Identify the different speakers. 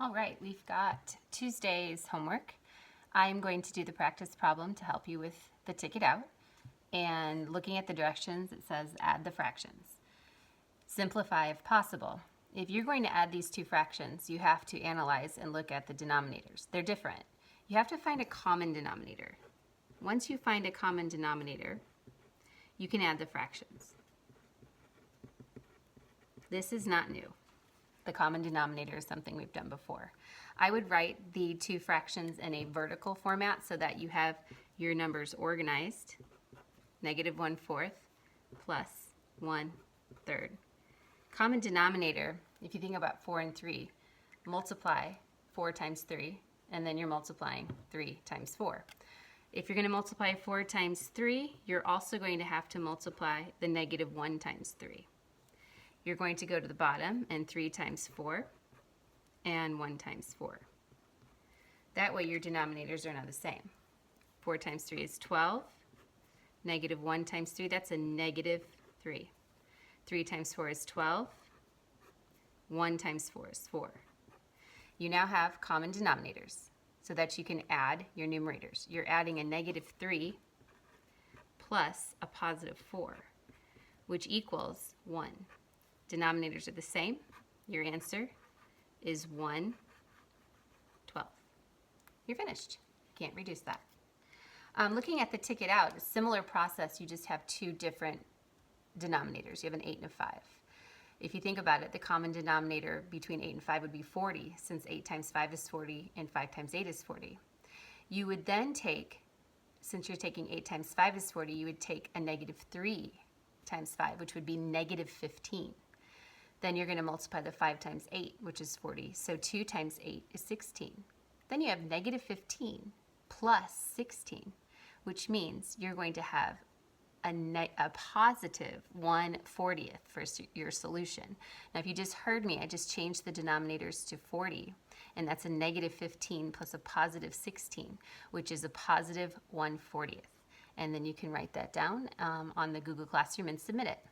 Speaker 1: All right, we've got Tuesday's homework. I'm going to do the practice problem to help you with the ticket out. And looking at the directions, it says add the fractions. Simplify if possible. If you're going to add these two fractions, you have to analyze and look at the denominators. They're different. You have to find a common denominator. Once you find a common denominator, you can add the fractions. This is not new. The common denominator is something we've done before. I would write the two fractions in a vertical format so that you have your numbers organized. -1/4 plus 1/3. Common denominator, if you think about 4 and 3, multiply 4 times 3, and then you're multiplying 3 times 4. If you're going to multiply 4 times 3, you're also going to have to multiply the -1 times 3. You're going to go to the bottom and 3 times 4 and 1 times 4. That way your denominators are now the same. 4 times 3 is 12. -1 times 3, that's a -3. 3 times 4 is 12. 1 times 4 is 4. You now have common denominators so that you can add your numerators. You're adding a -3 plus a +4, which equals 1. Denominators are the same. Your answer is 1/12. You're finished. Can't reduce that. Looking at the ticket out, a similar process, you just have two different denominators. You have an 8 and a 5. If you think about it, the common denominator between 8 and 5 would be 40, since 8 times 5 is 40 and 5 times 8 is 40. You would then take, since you're taking 8 times 5 is 40, you would take a -3 times 5, which would be -15. Then you're going to multiply the 5 times 8, which is 40. So 2 times 8 is 16. Then you have -15 plus 16, which means you're going to have a positive 1/40 for your solution. Now, if you just heard me, I just changed the denominators to 40, and that's a -15 plus a positive 16, which is a positive 1/40. And then you can write that down on the Google Classroom and submit it.